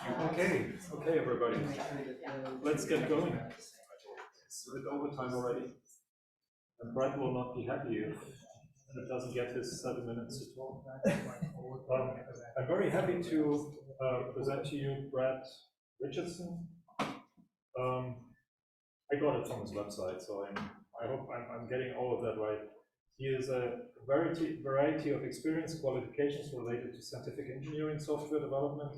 Okay, everybody. Let's get going. It's a bit overtime already. And Brad will not be happy if it doesn't get his 7 minutes to talk. I'm very happy to present to you Brad Richardson. I got it from his website, so I hope I'm getting all of that right. He has a variety of experience qualifications related to scientific engineering software development.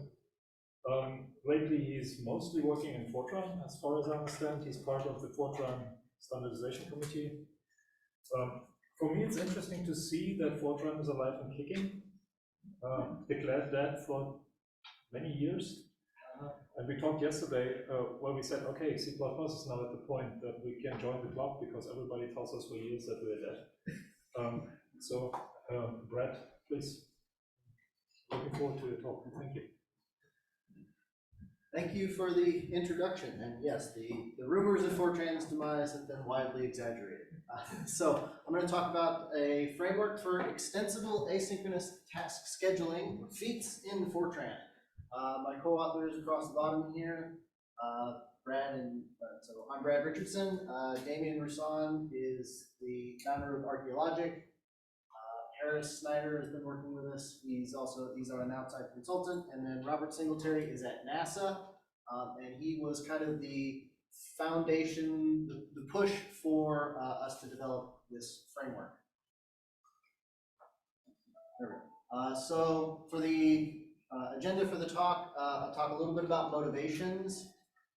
Lately, he's mostly working in Fortran, as far as I understand. He's part of the Fortran standardization committee. For me, it's interesting to see that Fortran is alive and kicking. Declared that for many years. And we talked yesterday where we said, okay, C++ is now at the point that we can join the club because everybody tells us for years that we're dead. Brad, please. Looking forward to your talk. Thank you. Thank you for the introduction. And yes, the rumors of Fortran's demise have been widely exaggerated. So I'm going to talk about a framework for extensible asynchronous task scheduling, FEATS, in Fortran. My co-authors across the bottom here, Brad and so I'm Brad Richardson. Damien Roussan is the founder of Archaeologic. Harris Snyder has been working with us. He's an outside consultant. And then Robert Singletary is at NASA. And he was kind of the foundation, the push for us to develop this framework. There we go. So for the agenda for the talk, I'll talk a little bit about motivations,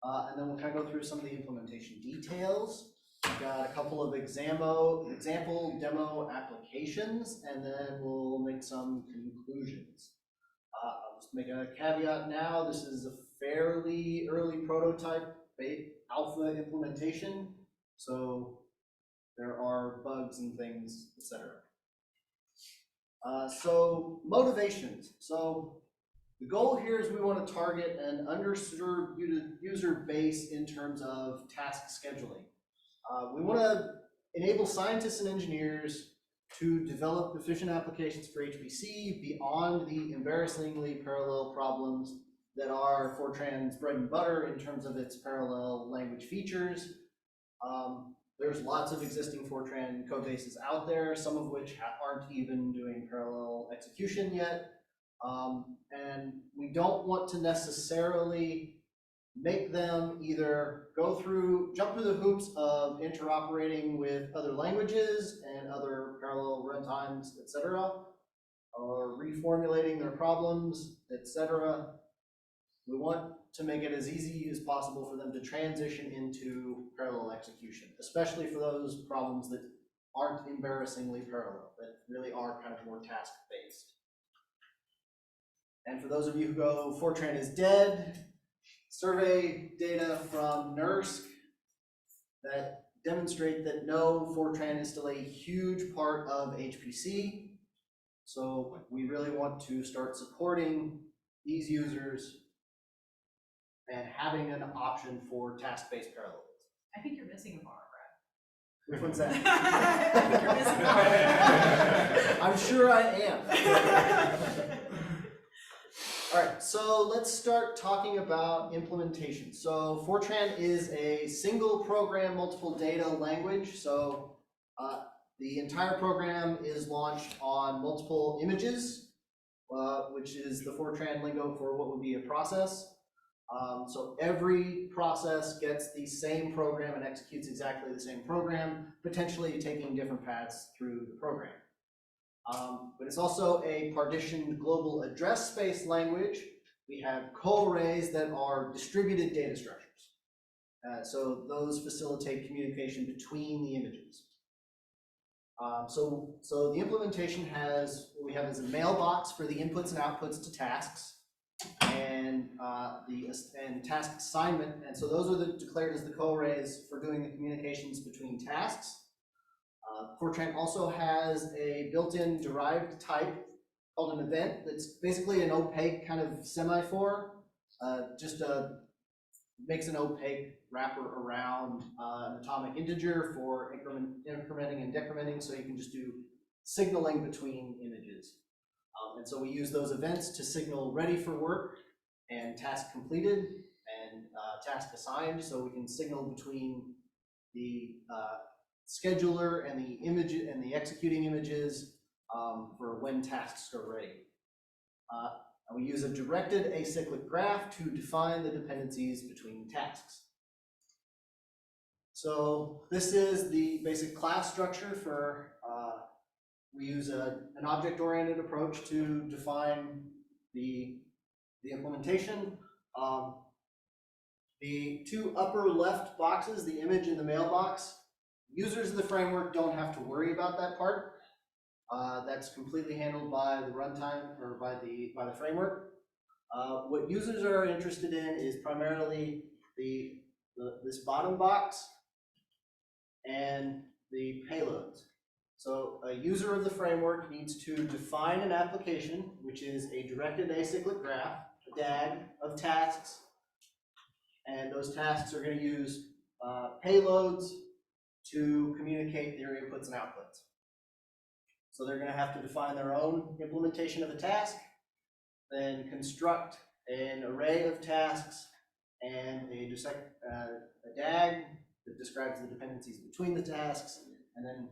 and then we'll kind of go through some of the implementation details. We've got a couple of example demo applications, and then we'll make some conclusions. I'll just make a caveat now. This is a fairly early prototype alpha implementation, so there are bugs and things, etc. So motivations. So the goal here is we want to target an underserved user base in terms of task scheduling. We want to enable scientists and engineers to develop efficient applications for HPC beyond the embarrassingly parallel problems that are Fortran's bread and butter in terms of its parallel language features. There's lots of existing Fortran code bases out there, some of which aren't even doing parallel execution yet. And we don't want to necessarily make them either jump through the hoops of interoperating with other languages and other parallel runtimes, etc., or reformulating their problems, etc. We want to make it as easy as possible for them to transition into parallel execution, especially for those problems that aren't embarrassingly parallel, that really are kind of more task-based. And for those of you who go, Fortran is dead, survey data from NERSC that demonstrate that no, Fortran is still a huge part of HPC. So we really want to start supporting these users and having an option for task-based parallelism. I think you're missing a bar, Brad. Which one's that? I think you're missing a bar. I'm sure I am. All right, so let's start talking about implementation. So Fortran is a single program, multiple data language. So the entire program is launched on multiple images, which is the Fortran lingo for what would be a process. So every process gets the same program and executes exactly the same program, potentially taking different paths through the program. But it's also a partitioned global address space language. We have co-arrays that are distributed data structures. So those facilitate communication between the images. So the implementation what we have is a mailbox for the inputs and outputs to tasks, and task assignment. And so those are declared as the co-arrays for doing the communications between tasks. Fortran also has a built-in derived type called an event that's basically an opaque kind of semaphore, makes an opaque wrapper around an atomic integer for incrementing and decrementing, so you can just do signaling between images. And so we use those events to signal ready for work and task completed and task assigned, so we can signal between the scheduler and the image and the executing images for when tasks are ready. And we use a directed acyclic graph to define the dependencies between tasks. So this is the basic class structure for, we use an object-oriented approach to define the implementation. The two upper left boxes, the image and the mailbox, users of the framework don't have to worry about that part. That's completely handled by the runtime or by the framework. What users are interested in is primarily this bottom box and the payloads. So a user of the framework needs to define an application, which is a directed acyclic graph, a DAG of tasks, and those tasks are going to use payloads to communicate their inputs and outputs. So they're going to have to define their own implementation of a task, then construct an array of tasks and a DAG that describes the dependencies between the tasks, and then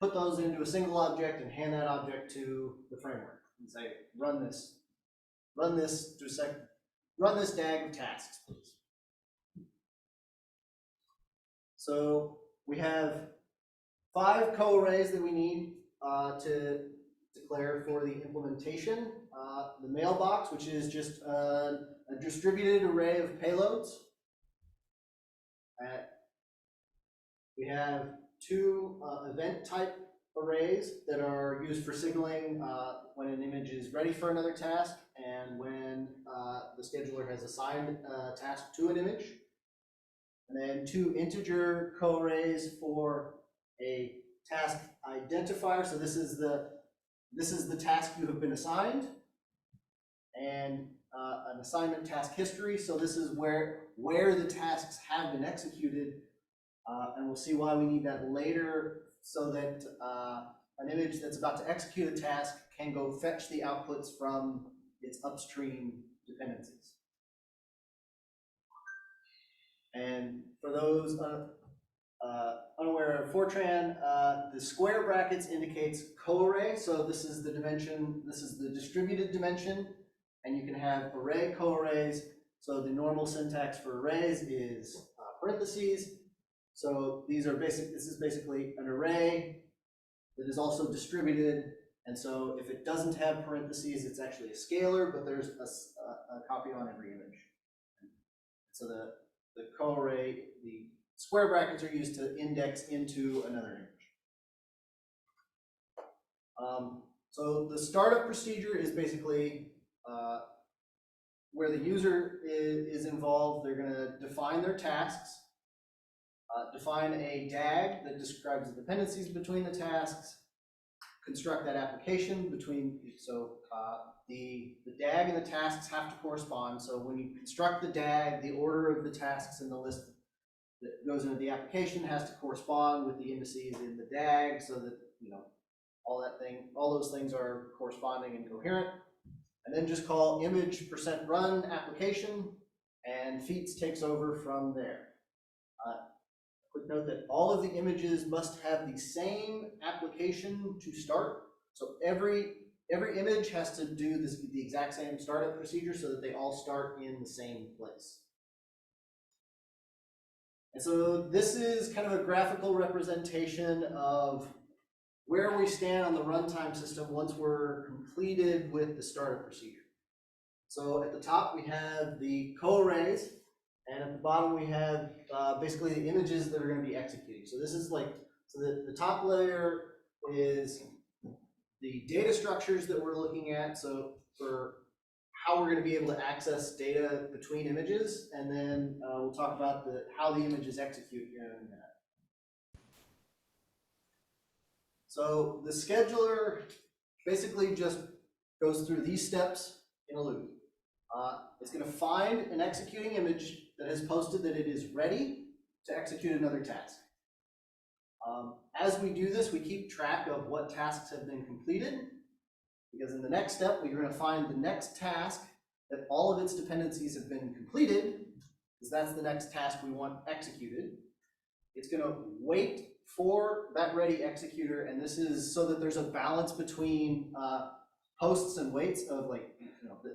put those into a single object and hand that object to the framework and say, run this DAG of tasks, please. So we have 5 co-arrays that we need to declare for the implementation. The mailbox, which is just a distributed array of payloads. We have 2 event type arrays that are used for signaling when an image is ready for another task and when the scheduler has assigned a task to an image. And then 2 integer co-arrays for a task identifier. So this is the task you have been assigned, and an assignment task history. So this is where the tasks have been executed, and we'll see why we need that later, so that an image that's about to execute a task can go fetch the outputs from its upstream dependencies. And for those unaware of Fortran, the square brackets indicates co-array. So this is the dimension, this is the distributed dimension, and you can have array co-arrays. So the normal syntax for arrays is parentheses. So these are this is basically an array that is also distributed. And so if it doesn't have parentheses, it's actually a scalar, but there's a copy on every image. So the co-array, the square brackets are used to index into another image. So the startup procedure is basically where the user is involved. They're going to define their tasks, define a DAG that describes the dependencies between the tasks, construct that application between, so the DAG and the tasks have to correspond. So when you construct the DAG, the order of the tasks in the list that goes into the application has to correspond with the indices in the DAG, so that, you know, all those things are corresponding and coherent. And then just call image %run application, and FEATS takes over from there. Quick note that all of the images must have the same application to start. So every image has to do the exact same startup procedure so that they all start in the same place. And so this is kind of a graphical representation of where we stand on the runtime system once we're completed with the startup procedure. So at the top we have the co-arrays, and at the bottom we have basically the images that are going to be executing. So this is like, so the top layer is the data structures that we're looking at, so for how we're going to be able to access data between images, and then we'll talk about how the images execute here in a minute. So the scheduler basically just goes through these steps in a loop. It's going to find an executing image that has posted that it is ready to execute another task. As we do this, we keep track of what tasks have been completed, because in the next step, we're going to find the next task that all of its dependencies have been completed, because that's the next task we want executed. It's going to wait for that ready executor, and this is so that there's a balance between posts and waits of, like,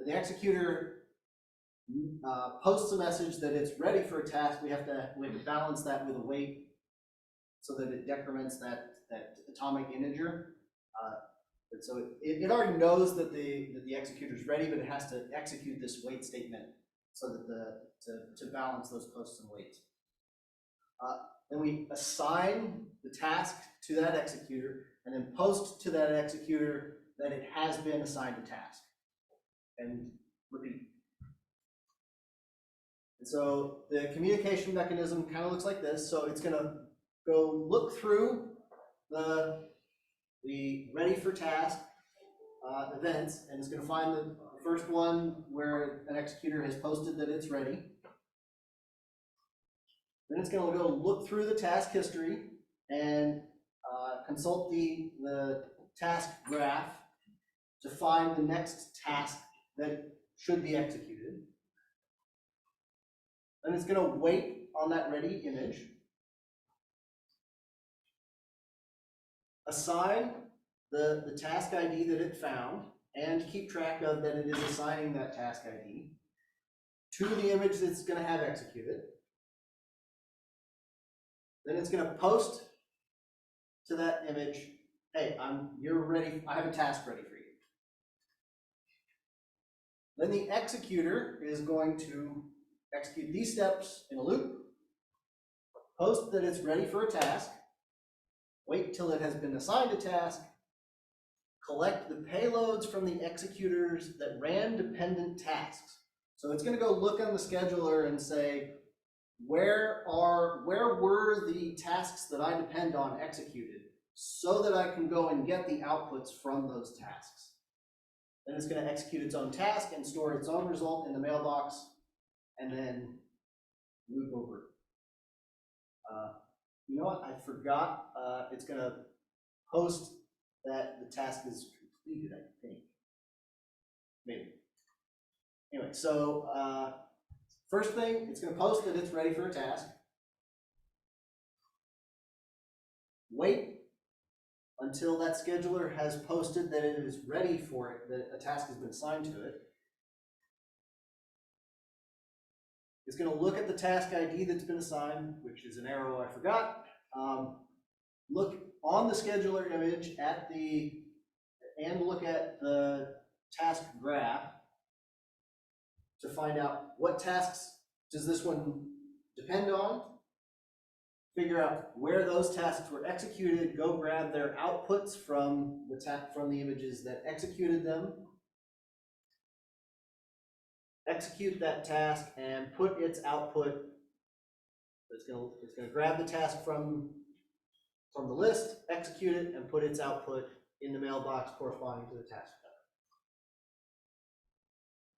the executor posts a message that it's ready for a task. We have to balance that with a wait so that it decrements that atomic integer. And so it already knows that the executor is ready, but it has to execute this wait statement so that to balance those posts and waits. Then we assign the task to that executor, and then post to that executor that it has been assigned a task, and repeat. And so the communication mechanism kind of looks like this. So it's going to go look through the ready for task events, and it's going to find the first one where an executor has posted that it's ready. Then it's going to go look through the task history and consult the task graph to find the next task that should be executed. Then it's going to wait on that ready image, assign the task ID that it found, and keep track of that it is assigning that task ID to the image that's going to have executed. Then it's going to post to that image, hey, you're ready, I have a task ready for you. Then the executor is going to execute these steps in a loop, post that it's ready for a task, wait till it has been assigned a task, collect the payloads from the executors that ran dependent tasks. So it's going to go look on the scheduler and say, where were the tasks that I depend on executed, so that I can go and get the outputs from those tasks. Then it's going to execute its own task and store its own result in the mailbox, and then loop over. You know what? I forgot. It's going to post that the task is completed, I think. Maybe. Anyway, so first thing, it's going to post that it's ready for a task. Wait until that scheduler has posted that it is ready for it, that a task has been assigned to it. It's going to look at the task ID that's been assigned, which is an arrow I forgot. Look on the scheduler image and look at the task graph to find out what tasks does this one depend on. Figure out where those tasks were executed, go grab their outputs from the images that executed them, execute that task, and put its output. It's going to grab the task from the list, execute it, and put its output in the mailbox corresponding to the task.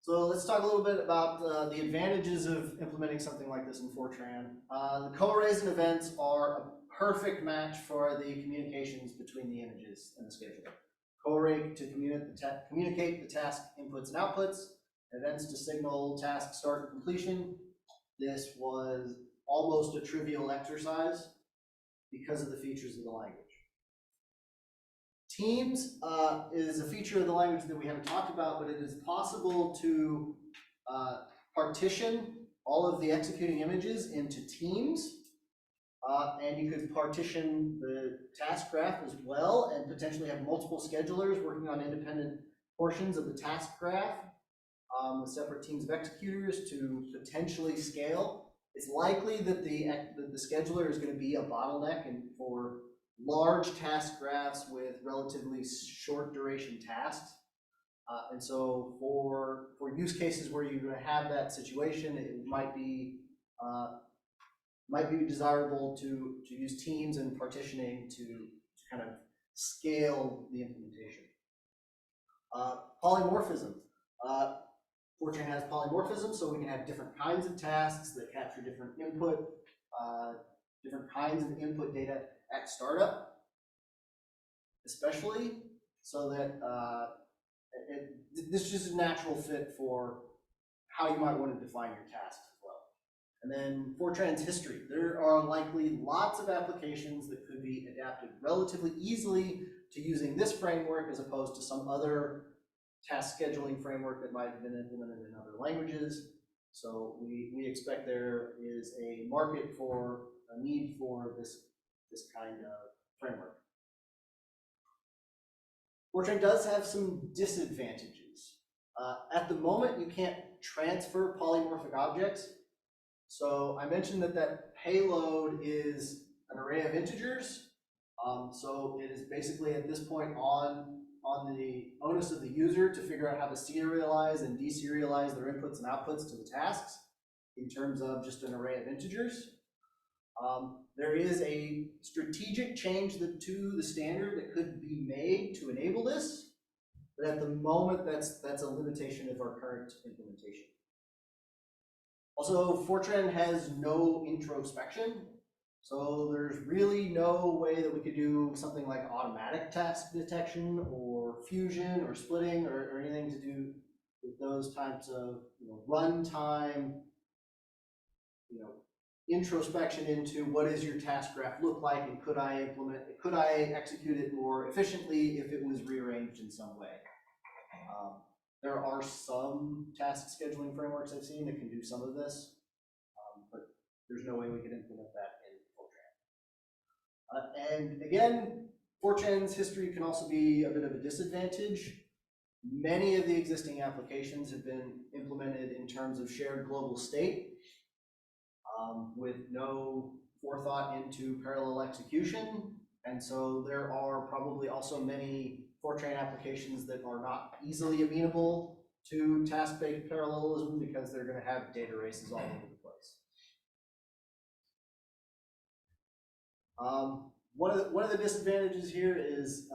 So let's talk a little bit about the advantages of implementing something like this in Fortran. The co-arrays and events are a perfect match for the communications between the images and the scheduler. Co-array to communicate the task inputs and outputs, events to signal task start and completion. This was almost a trivial exercise because of the features of the language. Teams is a feature of the language that we haven't talked about, but it is possible to partition all of the executing images into teams, and you could partition the task graph as well, and potentially have multiple schedulers working on independent portions of the task graph with separate teams of executors to potentially scale. It's likely that the scheduler is going to be a bottleneck and for large task graphs with relatively short duration tasks. And so for use cases where you're going to have that situation, it might be desirable to use teams and partitioning to kind of scale the implementation. Polymorphism. Fortran has polymorphism, so we can have different kinds of tasks that capture different input, different kinds of input data at startup, especially, so that this is just a natural fit for how you might want to define your tasks as well. And then Fortran's history. There are likely lots of applications that could be adapted relatively easily to using this framework as opposed to some other task scheduling framework that might have been implemented in other languages. So we expect there is a market for a need for this kind of framework. Fortran does have some disadvantages. At the moment, you can't transfer polymorphic objects. So I mentioned that payload is an array of integers. So it is basically at this point on the onus of the user to figure out how to serialize and deserialize their inputs and outputs to the tasks in terms of just an array of integers. There is a strategic change to the standard that could be made to enable this, but at the moment that's a limitation of our current implementation. Also, Fortran has no introspection. So there's really no way that we could do something like automatic task detection or fusion or splitting or anything to do with those types of runtime, introspection into what does your task graph look like, and could I execute it more efficiently if it was rearranged in some way. There are some task scheduling frameworks I've seen that can do some of this, but there's no way we could implement that in Fortran. And again, Fortran's history can also be a bit of a disadvantage. Many of the existing applications have been implemented in terms of shared global state with no forethought into parallel execution. And so there are probably also many Fortran applications that are not easily amenable to task-based parallelism because they're going to have data races all over the place. One of the disadvantages here is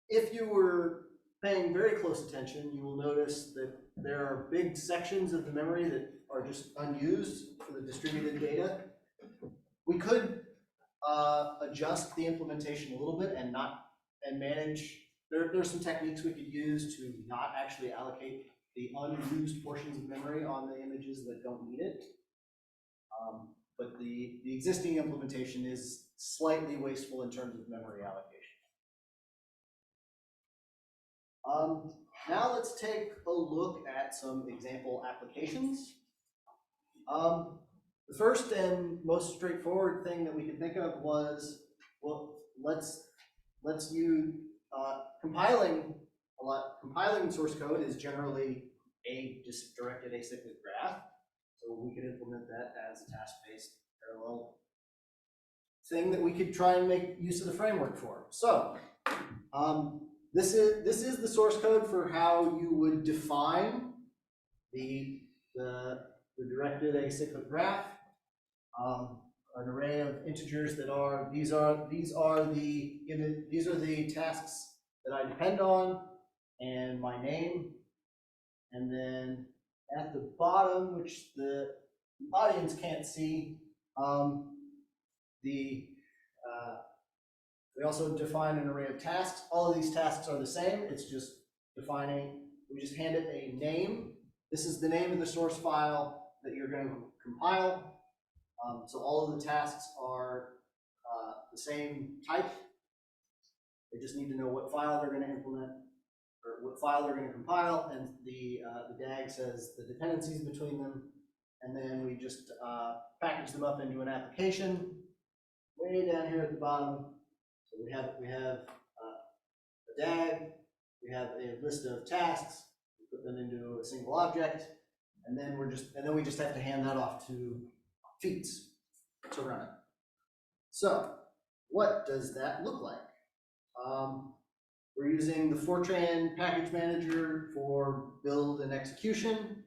if you were paying very close attention, you will notice that there are big sections of the memory that are just unused for the distributed data. We could adjust the implementation a little bit and manage. There's some techniques we could use to not actually allocate the unused portions of memory on the images that don't need it. But the existing implementation is slightly wasteful in terms of memory allocation. Now let's take a look at some example applications. The first and most straightforward thing that we could think of was, well, let's use compiling source code is generally a just directed acyclic graph. So we could implement that as a task-based parallel thing that we could try and make use of the framework for. So this is the source code for how you would define the directed acyclic graph. An array of integers that are these are the tasks that I depend on, and my name, and then at the bottom, which the audience can't see, we also define an array of tasks. All of these tasks are the same. It's just we just hand it a name. This is the name of the source file that you're going to compile. So all of the tasks are the same type. They just need to know what file they're going to implement, or what file they're going to compile, and the DAG says the dependencies between them, and then we just package them up into an application. Way down here at the bottom, so we have a DAG, we have a list of tasks, we put them into a single object, and then we just have to hand that off to FEATS to run it. So what does that look like? We're using the Fortran package manager for build and execution.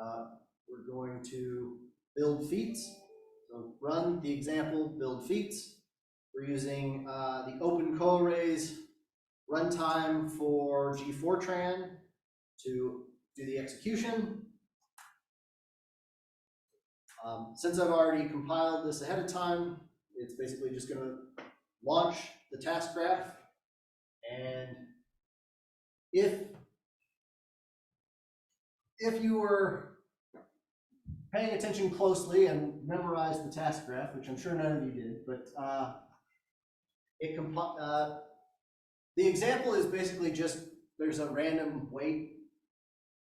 We're going to build FEATS. So run the example build FEATS. We're using the OpenCoarrays runtime for Fortran to do the execution. Since I've already compiled this ahead of time, it's basically just going to launch the task graph, and if if you were paying attention closely and memorized the task graph, which I'm sure none of you did, but the example is basically just there's a random wait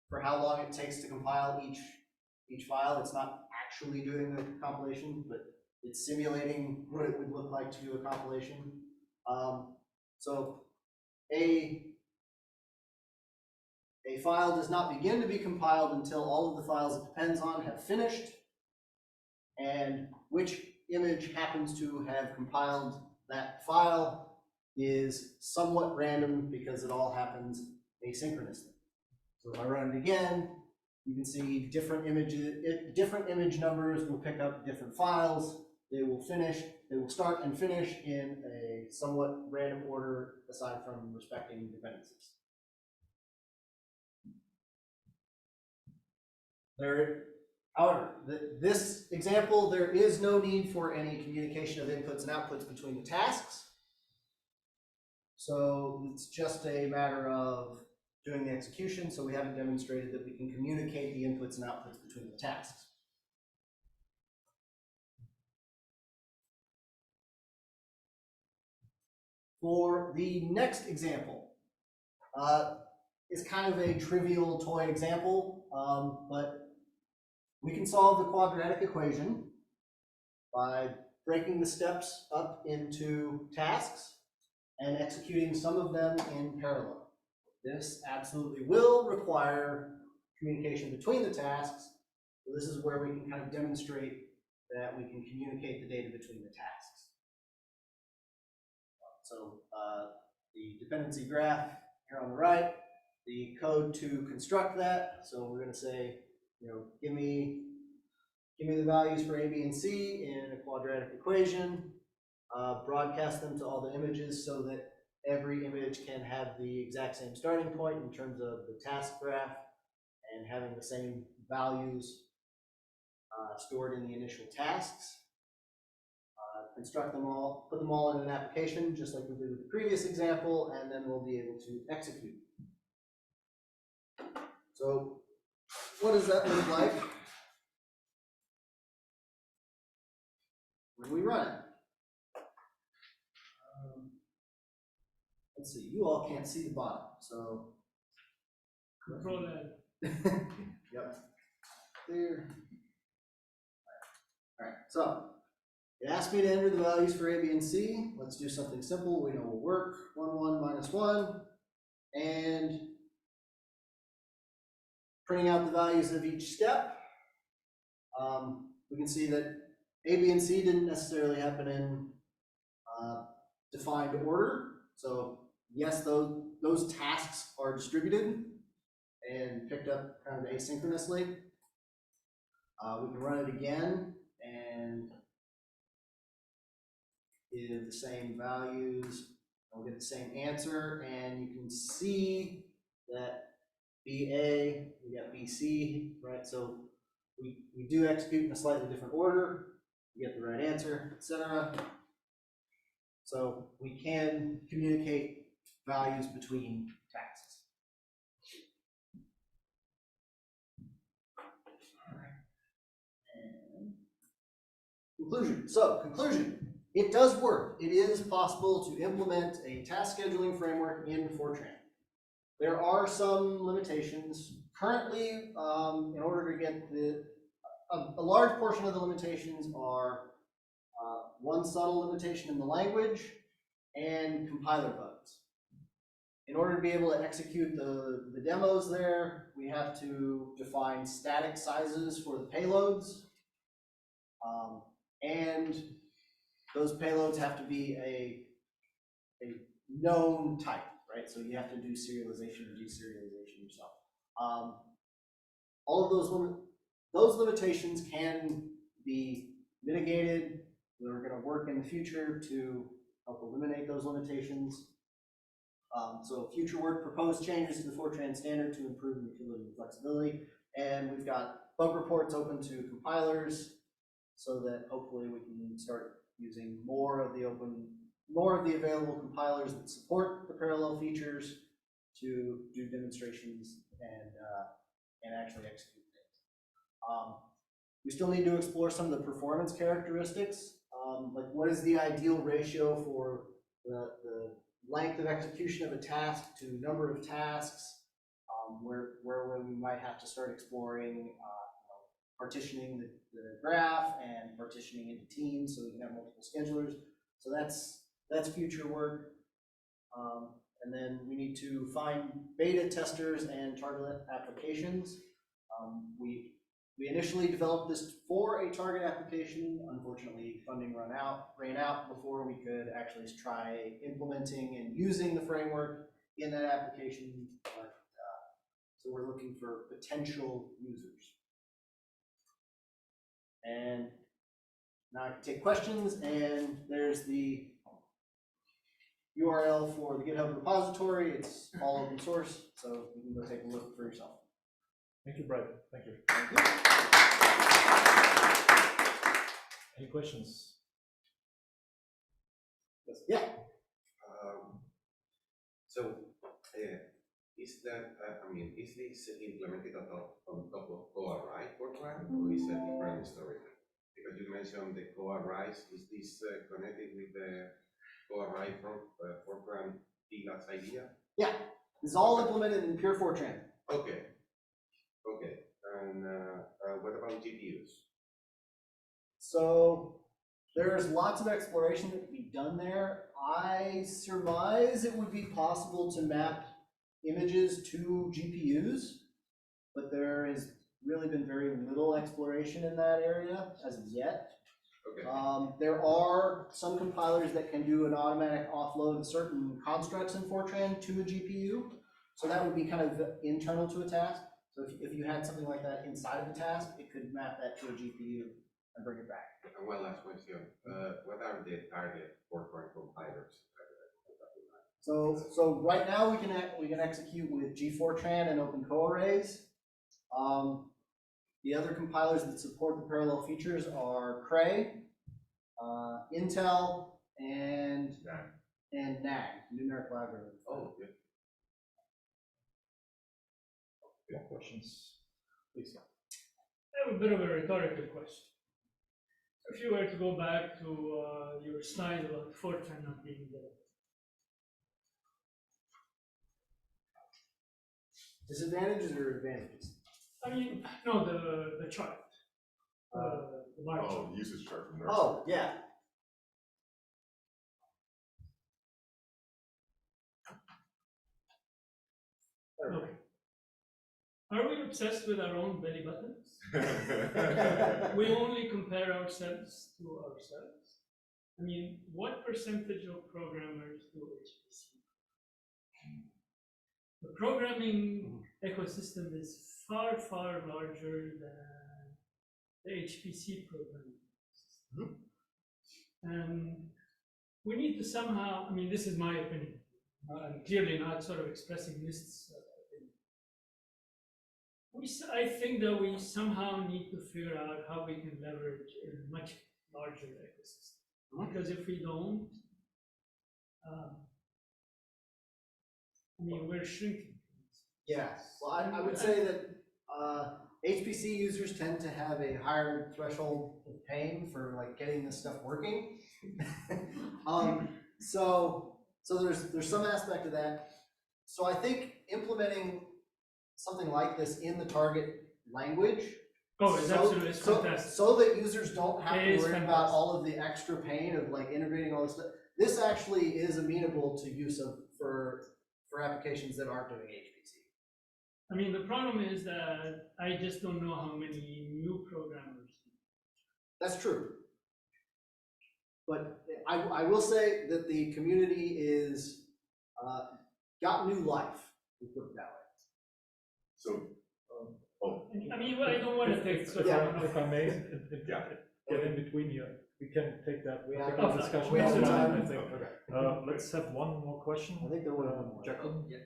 for how long it takes to compile each file. It's not actually doing the compilation, but it's simulating what it would look like to do a compilation. So a file does not begin to be compiled until all of the files it depends on have finished, and which image happens to have compiled that file is somewhat random because it all happens asynchronously. So if I run it again, you can see different image numbers will pick up different files. They will start and finish in a somewhat random order aside from respecting dependencies. However, this example, there is no need for any communication of inputs and outputs between the tasks. So it's just a matter of doing the execution, so we haven't demonstrated that we can communicate the inputs and outputs between the tasks. For the next example, it's kind of a trivial toy example, but we can solve the quadratic equation by breaking the steps up into tasks and executing some of them in parallel. This absolutely will require communication between the tasks. So this is where we can kind of demonstrate that we can communicate the data between the tasks. So the dependency graph here on the right, the code to construct that. So we're going to say, give me the values for A, B, and C in a quadratic equation. Broadcast them to all the images so that every image can have the exact same starting point in terms of the task graph and having the same values stored in the initial tasks. Construct them all, put them all in an application just like we did with the previous example, and then we'll be able to execute. So what does that look like when we run it? Let's see, you all can't see the bottom, so. Control that. Yep. Clear. All right, so it asked me to enter the values for A, B, and C. Let's do something simple we know will work. 1, 1, minus 1. And printing out the values of each step. We can see that A, B, and C didn't necessarily happen in defined order. So yes, those tasks are distributed and picked up kind of asynchronously. We can run it again and give the same values. We'll get the same answer, and you can see that BA, we got BC, right? So we do execute in a slightly different order. We get the right answer, etc. So we can communicate values between tasks. And conclusion. So conclusion. It does work. It is possible to implement a task scheduling framework in Fortran. There are some limitations. Currently, in order to get a large portion of the limitations are one subtle limitation in the language and compiler bugs. In order to be able to execute the demos there, we have to define static sizes for the payloads. And those payloads have to be a known type, right? So you have to do serialization or deserialization yourself. All of those limitations can be mitigated. We're going to work in the future to help eliminate those limitations. So future work proposed changes to the Fortran standard to improve the utility and flexibility. And we've got bug reports open to compilers so that hopefully we can start using more of the available compilers that support the parallel features to do demonstrations and and actually execute things. We still need to explore some of the performance characteristics, like what is the ideal ratio for the length of execution of a task to number of tasks, where we might have to start exploring partitioning the graph and partitioning into teams so we can have multiple schedulers. So that's future work. And then we need to find beta testers and target applications. We initially developed this for a target application. Unfortunately, funding ran out before we could actually try implementing and using the framework in that application. But, so we're looking for potential users. And now I can take questions, and there's the URL for the GitHub repository. It's all open source, so you can go take a look for yourself. Thank you, Brad. Thank you. Thank you. Any questions? Yes. Yeah. Is that, is this implemented on top of CUDA Fortran, or is a different story? Because you mentioned the CUDA Rise, is this connected with the CUDA Fortran PGAS idea? Yeah, it's all implemented in pure Fortran. Okay. Okay. And what about GPUs? So there's lots of exploration that can be done there. I surmise it would be possible to map images to GPUs, but there has really been very little exploration in that area as of yet. Okay. There are some compilers that can do an automatic offload of certain constructs in Fortran to a GPU. So that would be kind of internal to a task. So if you had something like that inside of a task, it could map that to a GPU and bring it back. And one last question. What are the target Fortran compilers? So right now we can execute with Gfortran and OpenCoArrays. The other compilers that support the parallel features are Cray, Intel, and NAG, numeric algorithm. Oh, yeah. More questions, please. I have a bit of a rhetorical question. If you were to go back to your slide about Fortran not being there, Disadvantages or advantages? I mean, no, the chart, the bar chart. Oh, usage chart from there. Oh, yeah. Okay. Are we obsessed with our own belly buttons? We only compare ourselves to ourselves. I mean, what percentage of programmers do HPC? The programming ecosystem is far, far larger than the HPC programming ecosystem. And we need to somehow, I mean, this is my opinion. I'm clearly not sort of expressing this opinion. I think that we somehow need to figure out how we can leverage a much larger ecosystem. Because if we don't, I mean, we're shrinking. Yeah, well, I would say that HPC users tend to have a higher threshold of pain for like getting this stuff working. So there's some aspect of that. So I think implementing something like this in the target language. Oh, it's absolutely fantastic. So that users don't have to worry about fantastic. all of the extra pain of like integrating all this stuff. This actually is amenable to use for applications that aren't doing HPC. I mean, the problem is that I just don't know how many new programmers. That's true. But I will say that the community is got new life, we put it that way. So, I mean, I don't want to take. If I may, Yeah. get in between you, we can take that. We We'll have take that time. discussion We have offline, time. I think. Let's have one more question. I think there was one more. Jacqueline? Yeah.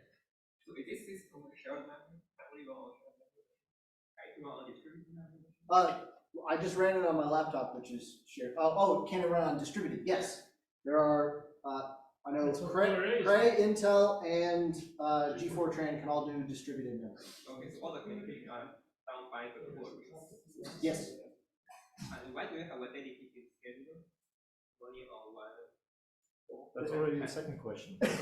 So it is this from a shared memory? I believe on shared memory. Right? You want to distribute memory? I just ran it on my laptop, which is shared. Can it run on distributed? Yes. There are I know That's what Cray, Core is. Intel, and G Fortran can all do distributed memory. Okay, so all the communication are done by the core. Yes. And why do you have a dedicated scheduler? Only on one. That's already the second question. We can